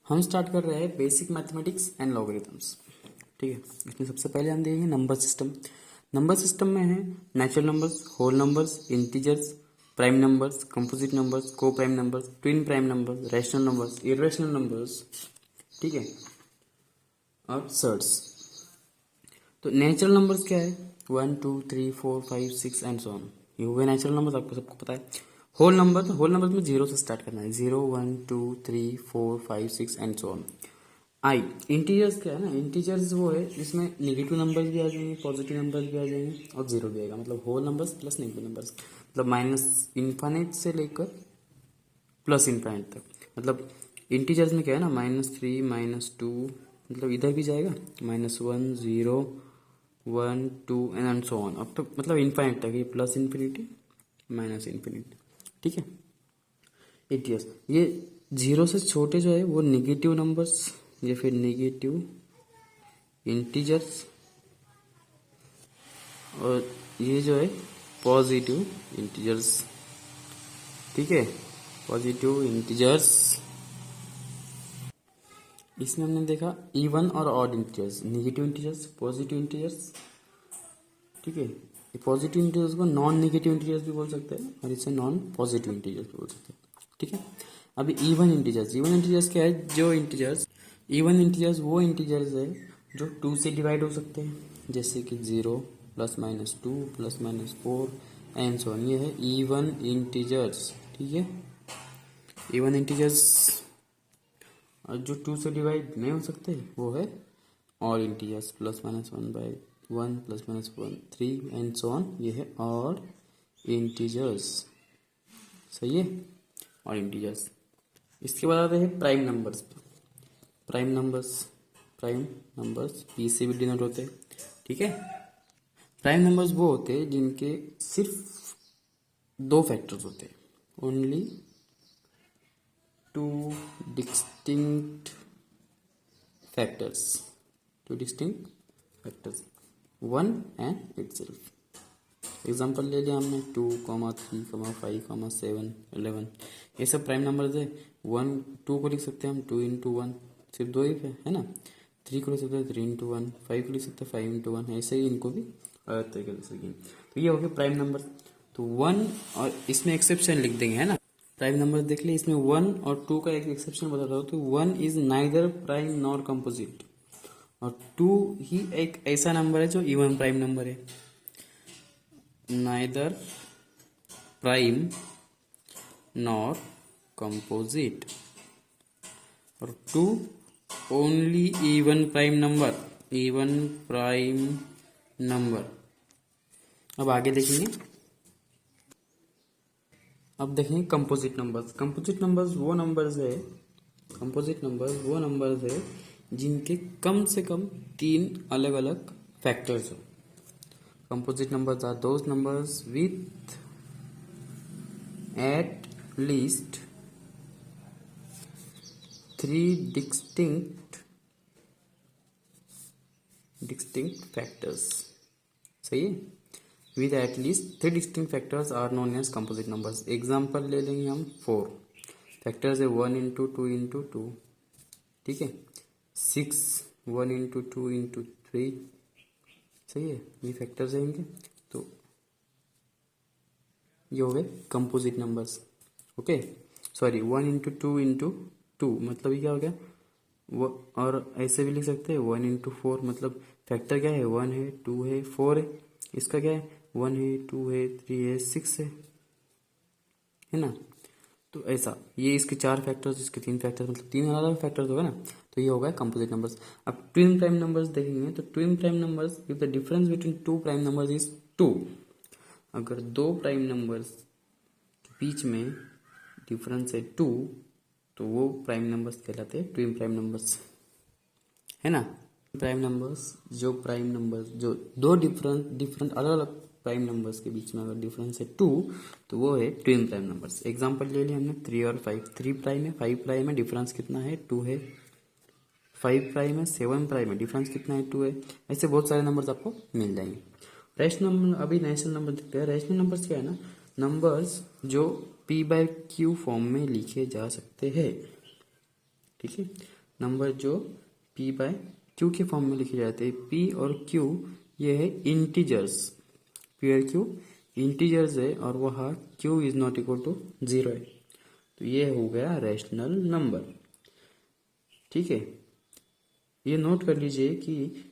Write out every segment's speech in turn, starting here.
हम स्टार्ट कर रहे हैं बेसिक मैथमेटिक्स एंड लॉगरिथम्स। ठीक है, इसमें सबसे पहले हम देखेंगे नंबर सिस्टम। नंबर सिस्टम में है natural numbers, whole numbers, integers, prime numbers, composite numbers, coprime numbers, twin prime numbers, rational numbers, irrational numbers. ठीक है, और सर्ट्स। तो नेचुरल नंबर्स क्या है? 1 2 3 4 5 6 एंड सो ऑन, ये हुए नेचुरल नंबर्स, आपको सबको पता है। होल नंबर में जीरो से स्टार्ट करना है, 0 1 2 3 4 5 6 and so on. I integers क्या है ना, इंटीजर्स वो है जिसमें नेगेटिव नंबर भी आ जाएंगे, पॉजिटिव नंबर भी आ जाएंगे और जीरो भी आएगा, मतलब whole numbers plus negative numbers, मतलब माइनस इन्फाइनाइट से लेकर प्लस इन्फाइनाइट तक। मतलब इंटीजर्स में क्या है ना, -3 -2, मतलब इधर भी जाएगा, -1 0 1 2 एंड सो ऑन, अब तो मतलब इन्फाइनाइट तक, ये प्लस इन्फिनिटी माइनस इन्फिनिटी। ठीक है, इंटीजर्स ये जीरो से छोटे जो है वो नेगेटिव नंबर्स या फिर नेगेटिव इंटीजर्स, और ये जो है पॉजिटिव इंटीजर्स। ठीक है, पॉजिटिव इंटीजर्स। इसमें हमने देखा इवन और odd integers, negative integers, positive integers. ठीक है, ये पॉजिटिव इंटीजर्स को नॉन नेगेटिव इंटीजर्स भी बोल सकते हैं और इसे नॉन पॉजिटिव इंटीजर्स भी बोल सकते हैं। ठीक है, अभी इवन इंटीजर्स। इवन इंटीजर्स क्या है? जो इंटीजर्स, इवन इंटीजर्स वो इंटीजर्स है जो 2 से डिवाइड हो सकते हैं, जैसे कि 0 +-2 +-4 एंड सो ऑन, ये है इवन इंटीजर्स। ठीक है, इवन इंटीजर्स। और जो 2 से डिवाइड नहीं हो सकते वो है odd integers, +-1/1 +-1 3 and so on, ये है ऑड इंटीजर्स। सही है, ऑड इंटीजर्स। इसके बाद आते हैं prime numbers. Prime numbers P से भी डिनोट होते हैं। ठीक है, प्राइम नंबर्स वो होते हैं जिनके सिर्फ 2 फैक्टर्स होते हैं, only 2 distinct factors, 1 and itself. Example ले लिया हमने 2, 3, 5, 7, 11, ये सब प्राइम नंबर्स है। 2 को लिख सकते हैं हम 2 × 1, सिर्फ 2 ही है ना। 3 को लिख सकते हैं 3 × 1, 5 को लिख सकते हैं 5 × 1, ऐसे ही इनको भी अलग तरीके से लिख सकेंगे। तो ये हो गया प्राइम नंबर। तो 1, और इसमें एक्सेप्शन लिख देंगे, है ना। प्राइम नंबर देख लिए, इसमें 1 और 2 का एक एक्सेप्शन बता रहा हूँ। तो 1 is neither prime nor composite, और 2 ही एक ऐसा नंबर है जो इवन प्राइम नंबर है, नाइदर प्राइम नॉर कंपोजिट। और 2 ओनली इवन प्राइम नंबर। अब आगे देखेंगे, अब देखेंगे कंपोजिट नंबर्स। कंपोजिट नंबर्स वो नंबर्स है जिनके कम से कम 3 अलग अलग फैक्टर्स हो। Composite numbers are those numbers with at least 3 distinct factors. सही है, with at least 3 distinct factors are known as composite numbers. Example ले लेंगे हम 4 फैक्टर्स है, 1 × 2 × 2। ठीक है, 6 1 × 2 × 3। सही है, ये फैक्टर्स है इनके। तो ये हो गए कंपोजिट नंबर्स। ओके, सॉरी 1 × 2 × 2, मतलब ये क्या हो गया वो, और ऐसे भी लिख सकते हैं 1 × 4, मतलब फैक्टर क्या है, 1 है 2 है 4 है, इसका क्या है 1 है 2 है 3 है 6 है ना। तो ऐसा ये इसके 4 फैक्टर्स, इसके 3 फैक्टर्स, मतलब 3 अलग अलग फैक्टर्स होगा ना। तो ये होगा कंपोजिट नंबर्स। अब ट्विन प्राइम नंबर्स देखेंगे, तो twin prime numbers if the difference between 2 prime numbers is 2, अगर 2 प्राइम नंबर्स के बीच में डिफरेंस है 2, तो वो प्राइम नंबर्स कहलाते हैं ट्विन प्राइम नंबर्स, है ना। प्राइम नंबर्स जो 2 डिफरेंट अलग अलग प्राइम नंबर्स के बीच में अगर डिफरेंस है 2, तो वो है ट्विन प्राइम नंबर्स। एग्जांपल ले लिया हमने 3 और 5, 3 प्राइम है 5 प्राइम है, डिफरेंस कितना है 2 है। 5 प्राइम है 7 प्राइम है, डिफरेंस कितना है 2 है। ऐसे बहुत सारे नंबर्स आपको मिल जाएंगे। रैशनल नंबर, अभी नेचुरल नंबर देखते हैं। रैशनल नंबर्स क्या है ना, नंबर्स जो p/q फॉर्म में लिखे जा सकते हैं। ठीक है, नंबर जो p बाय q के फॉर्म में लिखे जाते हैं। p और q ये है इंटीजर्स, p और q इंटीजर्स है और वहाँ q is not equal to 0 है, तो ये हो गया रैशनल नंबर। ठीक है, ये नोट कर लीजिए कि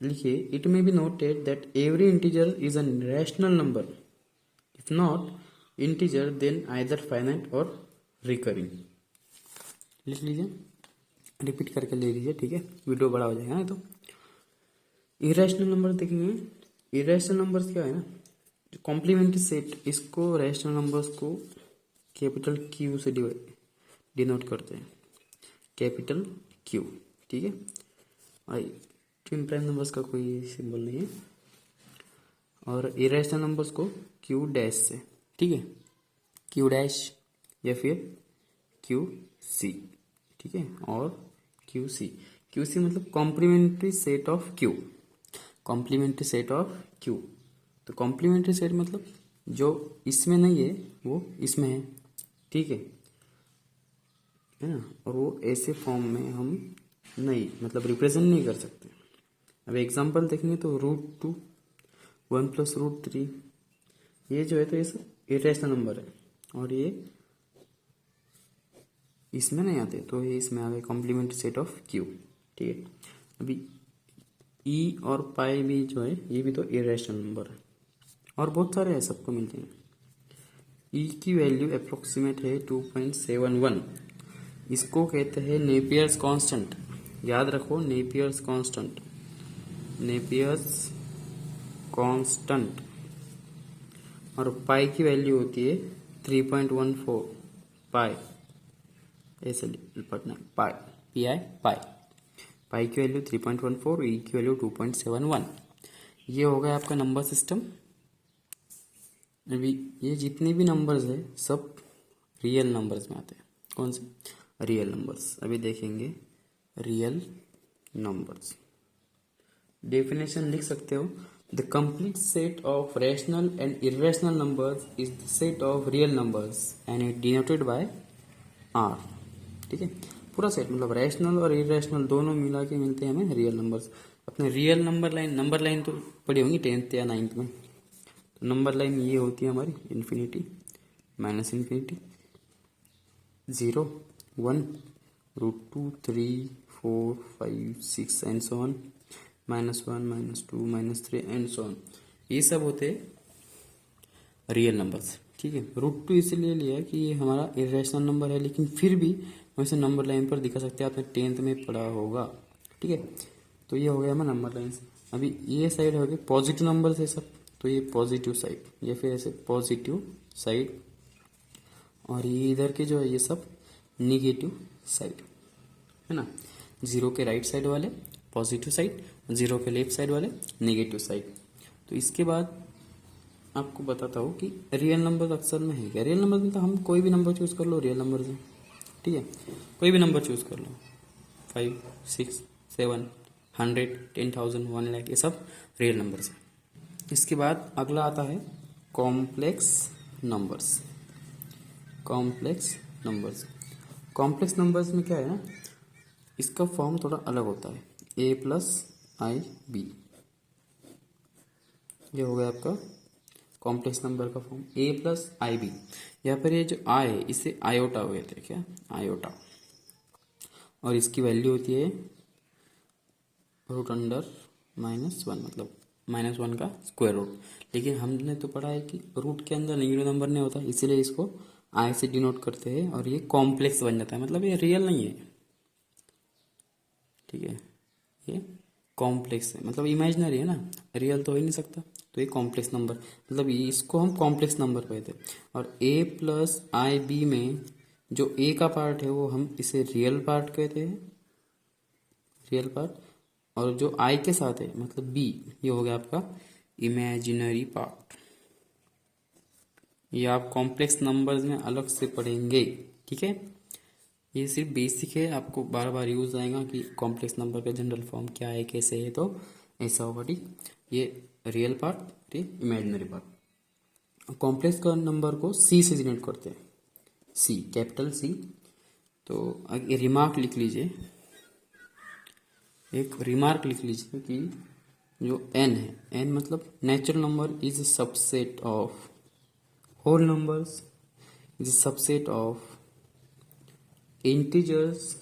लिखिए, it may be noted that every integer is an rational number, if not integer then either finite और रिकरिंग। लिख लीजिए, रिपीट करके ले लीजिए, ठीक है, वीडियो बड़ा हो जाएगा ना। तो इरेशनल नंबर देखेंगे, इरेशनल नंबर्स क्या है ना, जो कॉम्प्लीमेंट्री सेट, इसको रैशनल नंबर्स को कैपिटल क्यू से डिनोट करते हैं, कैपिटल क्यू। ठीक है, और ट्विन प्राइम नंबर्स का कोई सिंबल नहीं है, और इरेशनल नंबर्स को क्यू डैश से, ठीक है, क्यू डैश या फिर क्यू सी, ठीक है, और क्यू सी। क्यू सी मतलब complementary set of Q, complementary set of Q. तो कॉम्प्लीमेंट्री सेट मतलब जो इसमें नहीं है वो इसमें है, ठीक है ना, और वो ऐसे फॉर्म में हम नहीं मतलब रिप्रेजेंट नहीं कर सकते। अब एग्जांपल देखेंगे तो √2 1 + √3 ये जो है तो ये सब इरेशनल नंबर है, और ये इसमें नहीं आते, तो ये इसमें आ गए कॉम्प्लीमेंट्री सेट ऑफ क्यू। ठीक है, अभी ई और पाई भी जो है ये भी तो इरेशनल नंबर है, और बहुत सारे हैं, सबको मिलते हैं। ई की वैल्यू अप्रोक्सीमेट है 2.71, इसको कहते हैं नेपियर्स कांस्टेंट। याद रखो, नेपियर्स कांस्टेंट, नेपियर्स कांस्टेंट। और पाई की वैल्यू होती है 3.14 पाई, ऐसे पढ़ना है, पाई PI पाई। पाई की वैल्यू 3.14, ई की वैल्यू 2.71। ये हो गया आपका नंबर सिस्टम। अभी ये जितने भी नंबर्स है सब रियल नंबर्स में आते हैं। कौन से? Real numbers. अभी देखेंगे रियल नंबर्स। डेफिनेशन लिख सकते हो, the complete set of rational and irrational numbers is the set of real numbers and it denoted by R. ठीक है, पूरा सेट मतलब रैशनल और इरेशनल दोनों मिला के मिलते हैं हमें रियल नंबर्स। अपने रियल नंबर लाइन तो पढ़ी होंगी 10th या 9th में। तो नंबर लाइन ये होती है हमारी infinity, minus infinity, 0, 1, √2, 3, 4, 5, 6 and so on, -1, -2, -3 and so on. ये सब होते रियल नंबर्स। ठीक है, √2 इसलिए लिया कि ये हमारा इरेशनल नंबर है, लेकिन फिर भी वैसे नंबर लाइन पर दिखा सकते हैं, आपने 10th में पढ़ा होगा। ठीक है, तो ये हो गया हमारा नंबर लाइन्स। अभी ये साइड हो गया पॉजिटिव नंबर है सब, तो ये पॉजिटिव साइड, या फिर ऐसे पॉजिटिव साइड, और ये इधर के जो है ये सब निगेटिव साइड है ना। 0 के राइट साइड वाले पॉजिटिव साइड, 0 के लेफ्ट साइड वाले नेगेटिव साइड। तो इसके बाद आपको बताता हूँ कि रियल नंबर अक्सर में है क्या। रियल नंबर मतलब हम कोई भी नंबर चूज कर लो रियल नंबर से, ठीक है, कोई भी नंबर चूज कर लो, 5, 6, 7, 100, 10,000, 1 लाख, ये सब रियल नंबर्स है। इसके बाद अगला आता है complex numbers. Complex numbers, complex numbers में क्या है ना, इसका फॉर्म थोड़ा अलग होता है, a+ib। ये हो गया आपका कॉम्प्लेक्स नंबर का फॉर्म, a+ib। यहाँ पर ये जो i है इसे आयोटा हुए थे, क्या आयोटा, और इसकी वैल्यू होती है √1 मतलब -1 का स्क्वायर रूट। लेकिन हमने तो पढ़ा है कि रूट के अंदर नेगेटिव नंबर नहीं होता, इसीलिए इसको i से डिनोट करते हैं, और ये कॉम्प्लेक्स बन जाता है, मतलब ये रियल नहीं है। ठीक है, ये कॉम्प्लेक्स है, मतलब इमेजिनरी है ना, रियल तो हो ही नहीं सकता, तो ये कॉम्प्लेक्स नंबर, मतलब इसको हम कॉम्प्लेक्स नंबर कहते हैं। और a+ib में जो a का पार्ट है वो हम इसे रियल पार्ट कहते हैं, रियल पार्ट, और जो i के साथ है मतलब b, ये हो गया आपका इमेजिनरी पार्ट। ये आप कॉम्प्लेक्स नंबर्स में अलग से पढ़ेंगे। ठीक है, ये सिर्फ बेसिक है, आपको बार बार यूज आएगा कि कॉम्प्लेक्स नंबर का जनरल फॉर्म क्या है, कैसे है, तो ऐसा होगा। ठीक, ये रियल पार्ट, ये इमेजिनरी पार्ट। कॉम्प्लेक्स का नंबर को सी से डिनोट करते हैं, सी, कैपिटल सी। तो ये रिमार्क लिख लीजिए, एक रिमार्क लिख लीजिए कि जो n है, n मतलब natural number is subset of whole numbers, is subset of integers,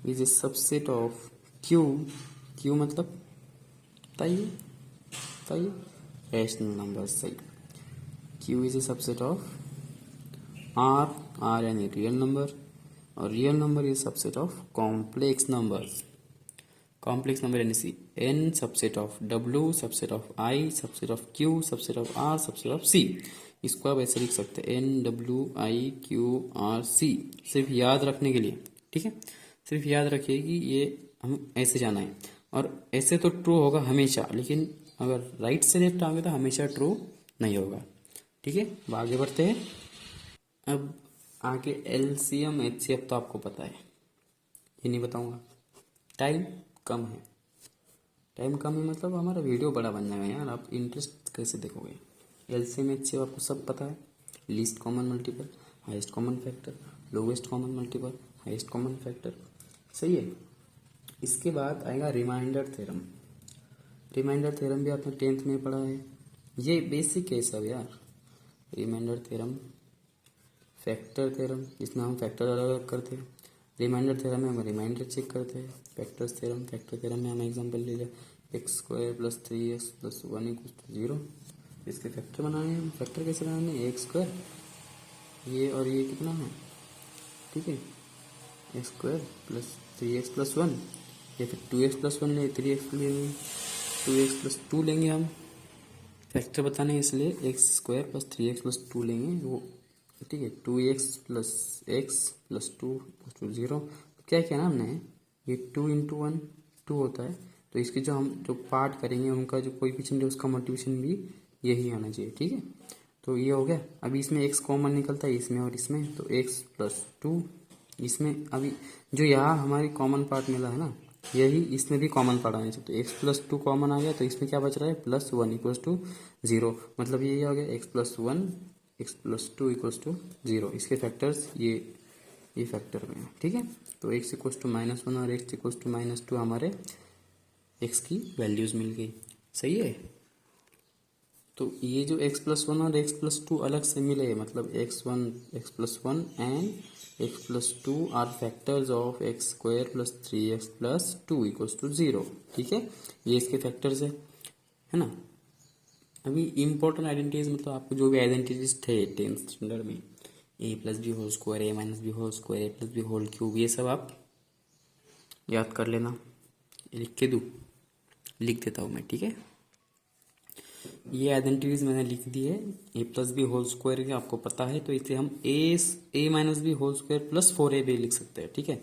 is subset of q, q मतलब बताइए बताइए, रैशनल नंबर्स। सही, q is a subset of r, r यानी रियल नंबर, और real number is subset of complex numbers, complex number यानी C, n subset of w, subset of i, subset of q, subset of r, subset of c। इसको आप ऐसे लिख सकते हैं n w i q r c, सिर्फ याद रखने के लिए, ठीक है। सिर्फ याद रखिए कि ये हम ऐसे जाना है, और ऐसे तो ट्रू होगा हमेशा, लेकिन अगर राइट से लेफ्ट आगे तो हमेशा ट्रू नहीं होगा, ठीक है। अब आगे बढ़ते हैं। अब आगे एलसीएम एचसीएफ तो आपको पता है, ये नहीं बताऊंगा। टाइम कम है, टाइम कम है मतलब हमारा वीडियो बड़ा बन जाएगा यार, आप इंटरेस्ट कैसे देखोगे। एलसीएम एचसीएफ आपको सब पता है, least common multiple, highest common factor, lowest common multiple, highest common factor, सही है। इसके बाद आएगा रिमाइंडर थ्योरम। रिमाइंडर थ्योरम भी आपने 10th में पढ़ा है, ये बेसिक है सब यार। रिमाइंडर थ्योरम, फैक्टर थ्योरम, इसमें हम फैक्टर अलग अलग करते हैं। रिमाइंडर थ्योरम में हम रिमाइंडर चेक करते हैं। फैक्टर्स थ्योरम, फैक्टर थ्योरम में हम एग्जांपल ले लें x square plus 3x plus 1 = 0। इसके फैक्टर बनाने हैं। फैक्टर कैसे बनाने हैं, एक्स स्क्वायर, ये और ये कितना है, ठीक है, x square plus 3x plus 1, या फिर 2x प्लस 1 ले, 3x लेंगे, 2x प्लस 2 लेंगे हम फैक्टर बताने हैं, इसलिए x square plus 3x plus 2 लेंगे वो, ठीक है। 2x plus x plus 2 = 0। क्या किया ना हमने, ये 2 × 1 2 होता है, तो इसके जो हम जो पार्ट करेंगे उनका जो कोएफिशिएंट है उसका मल्टीप्लिकेशन भी यही आना चाहिए, ठीक है। तो ये हो गया। अभी इसमें x कॉमन निकलता है इसमें और इसमें, तो x प्लस 2 इसमें, अभी जो यहाँ हमारी कॉमन पार्ट मिला है ना, यही इसमें भी कॉमन पार्ट आना चाहिए। तो x प्लस 2 कॉमन आ गया, तो इसमें क्या बच रहा है, प्लस 1 = 0, मतलब ये हो गया x प्लस 1 x प्लस 2 = 0। इसके फैक्टर्स ये फैक्टर में है, ठीक है। तो x = -1 और x = -2 हमारे x की वैल्यूज मिल गई, सही है। तो ये जो x प्लस 1 और x प्लस 2 अलग से मिले, मतलब x plus 1 and x plus 2 are factors of x square plus 3x plus 2 = 0, ठीक है। ये इसके फैक्टर्स है ना। अभी इम्पोर्टेंट आइडेंटिटीज, मतलब आपको जो भी आइडेंटिटीज थे 10th स्टैंडर्ड में, a plus B whole square, a minus B whole square, a plus B whole cube, ये सब आप याद कर लेना। लिख के दूँ, लिख देता हूँ मैं, ठीक है। ये आइडेंटिटीज मैंने लिख दी है। a plus B whole square के आपको पता है, तो इसे हम a minus B whole square plus 4ab लिख सकते हैं, ठीक है।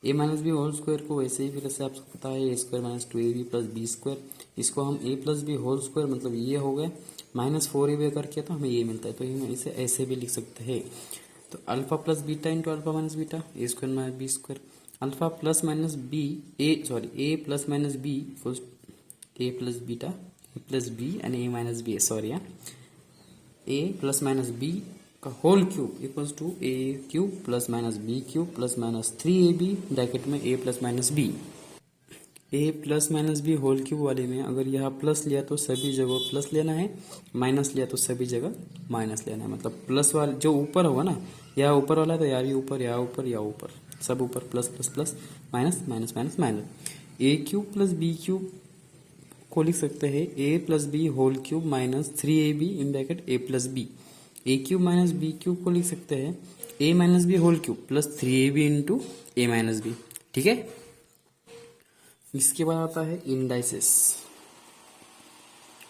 a minus B whole square को वैसे ही फिर से आपको पता है a² minus 2ab plus B square, इसको हम a plus B whole square मतलब ये हो गए माइनस 4ab करके, तो हमें ये मिलता है, तो हम इसे ऐसे भी लिख सकते हैं। तो alpha plus beta into alpha minus beta, a² minus B square, alpha plus minus B a plus minus B equals a plus beta, a plus B and a minus B, sorry a plus minus B का whole cube equals to a cube plus minus B cube plus minus 3ab bracket में a plus minus B. a plus minus B whole cube वाले में अगर यहाँ plus लिया तो सभी जगह प्लस लेना है, माइनस लिया तो सभी जगह माइनस लेना है। मतलब प्लस वाले जो ऊपर होगा ना, यहाँ ऊपर वाला है तो यहाँ भी ऊपर, यहाँ ऊपर, यहाँ ऊपर, सब ऊपर, plus plus plus minus minus minus minus. a cube plus B cube को लिख सकते हैं a plus B whole cube minus 3ab in bracket a plus B. a cube minus B cube को लिख सकते हैं a minus B whole cube plus 3ab into a minus B, ठीक है। इसके बाद आता है इंडाइसेस।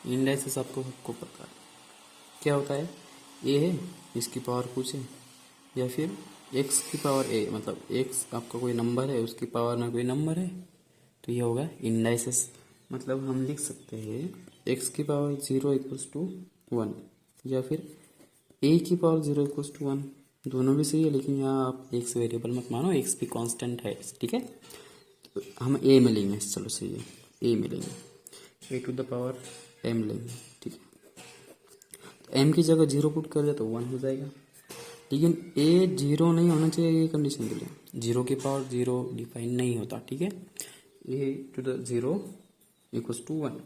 इंडाइसेस आपको पता है क्या होता है, a है इसकी पावर कुछ है, या फिर x की पावर a, मतलब x आपका कोई नंबर है उसकी पावर में कोई नंबर है, तो ये होगा इंडाइसेस। मतलब हम लिख सकते हैं x की पावर 0 = 1, या फिर a की पावर 0 = 1, दोनों भी सही है, लेकिन यहाँ आप x वेरिएबल मत मानो, x भी कांस्टेंट है, ठीक है। तो हम a मिलेंगे, चलो सही है, a मिलेंगे, a to the power m लेंगे, ठीक है। तो m की जगह 0 पुट कर दे तो 1 हो जाएगा, लेकिन a 0 नहीं होना चाहिए ये कंडीशन के लिए, 0 की पावर 0 डिफाइन नहीं होता, ठीक है। ए टू द 0 इक्वल्स टू 1।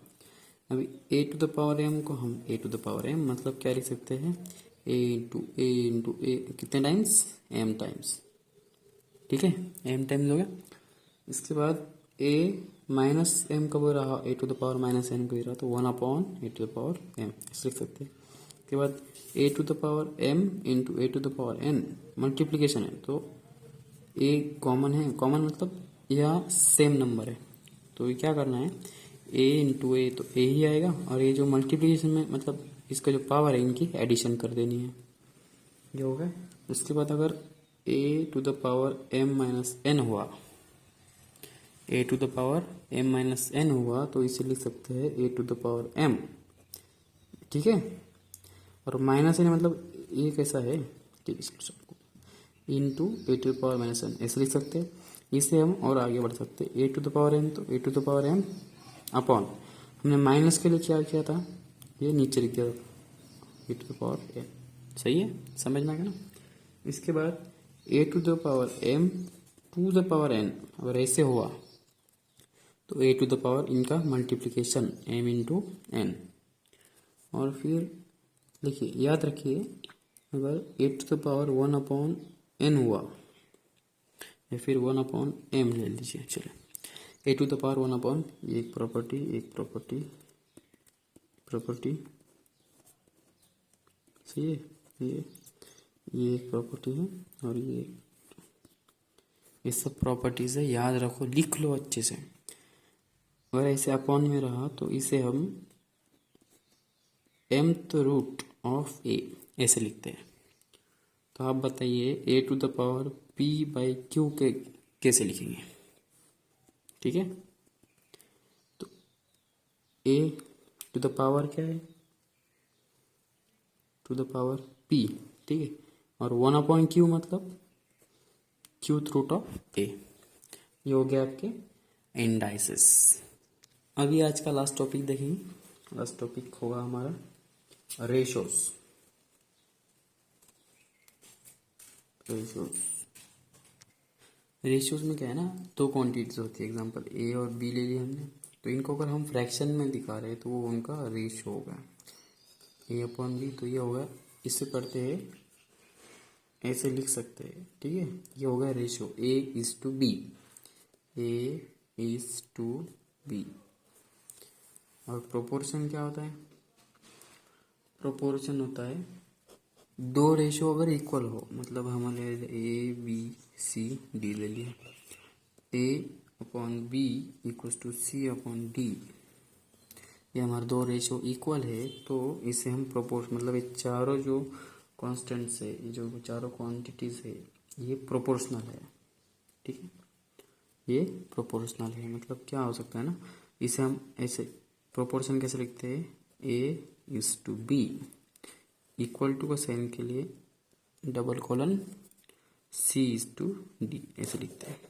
अभी ए टू द पावर एम को हम ए टू द पावर एम मतलब क्या लिख सकते हैं, ए इंटू ए कितने टाइम्स, एम टाइम्स, ठीक है, एम टाइम्स हो गया। इसके बाद ए माइनस एम कब हो रहा, A to the power minus N को हो रहा, तो 1 upon A to the power M ऐसे लिख सकते हैं। उसके बाद A to the power M into A to the power N multiplication है, तो ए कॉमन है, कॉमन मतलब यह सेम नंबर है, तो ये क्या करना है, ए इंटू ए तो ए ही आएगा, और ये जो मल्टीप्लीकेशन में मतलब इसका जो पावर है इनकी एडिशन कर देनी है, ये हो गया। उसके बाद अगर A to the power M minus N हुआ, A to the power M minus N हुआ, तो इसे लिख सकते हैं A to the power M, ठीक है। और माइनस एन मतलब ये कैसा है, into A to the power minus N ऐसे लिख सकते हैं। इसे हम और आगे बढ़ सकते हैं, A to the power M तो A to the power M upon, हमने माइनस के लिए क्या किया था, ये नीचे लिख दिया था A to the power M, सही है, समझ में आ गया ना। इसके बाद A to the power M to the power N अगर ऐसे हुआ, तो ए टू द पावर इनका मल्टीप्लिकेशन एम इंटू एन, और फिर देखिए याद रखिए अगर A to the power 1 upon N हुआ या फिर 1 अपॉन एम ले लीजिए, चलिए A to the power 1 upon, एक प्रॉपर्टी सही है, ये एक प्रॉपर्टी है, और ये सब प्रॉपर्टीज है, याद रखो, लिख लो अच्छे से। अगर ऐसे अपॉन में रहा तो इसे हम mth रूट ऑफ ए ऐसे लिखते हैं। तो आप बताइए A to the power p by Q के कैसे लिखेंगे, ठीक है। तो ए टू द पावर क्या है, टू द पावर p, ठीक है, और 1 अपॉन क्यू मतलब क्यूथ रूट ऑफ ए, ये हो गया आपके इंडाइसेस। अभी आज का लास्ट टॉपिक देखेंगे, लास्ट टॉपिक होगा हमारा रेशोस। रेशियोज में क्या है ना, दो क्वांटिटीज होती है, एग्जांपल ए और बी ले लिया हमने, तो इनको अगर हम फ्रैक्शन में दिखा रहे हैं तो वो उनका रेशियो होगा, ए अपॉन बी, तो ये होगा, इससे पढ़ते हैं ऐसे लिख सकते हैं, ठीक है, ये होगा ratio A is to B, A is to B. और प्रोपोर्शन क्या होता है, प्रोपोर्शन होता है दो रेशियो अगर इक्वल हो, मतलब हमारे ए बी सी डी ले लिया, A upon B equals to C upon D, ये हमारे दो रेशियो इक्वल है, तो इसे हम प्रोपोर्शन मतलब ये चारों जो कॉन्स्टेंट्स है, ये जो चारों क्वांटिटीज है, ये प्रोपोर्शनल है, ठीक है, ये प्रोपोर्शनल है। मतलब क्या हो सकता है ना, इसे हम ऐसे प्रोपोर्शन कैसे लिखते हैं, A is to B, equal to का साइन के लिए double colon C is to D ऐसे लिखते हैं,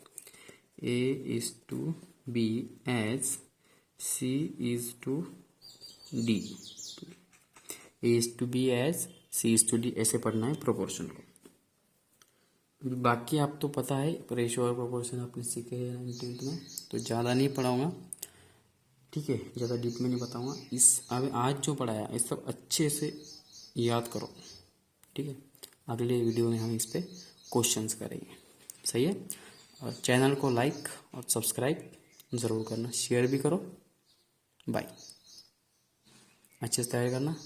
A is to B as C is to D, A is to B as C is to D, ऐसे पढ़ना है proportion को। बाकी आप तो पता है, रेशियो और प्रोपोर्शन आपने सीखे हैं 9th में, तो ज़्यादा नहीं पढ़ाऊँगा, ठीक है, ज़्यादा डीप में नहीं बताऊँगा। इस अब आज जो पढ़ाया इस सब अच्छे से याद करो, ठीक है, अगले वीडियो में हम इस पर क्वेश्चंस करेंगे, सही है। और चैनल को लाइक और सब्सक्राइब ज़रूर करना, शेयर भी करो, बाय, अच्छे से तैयार करना।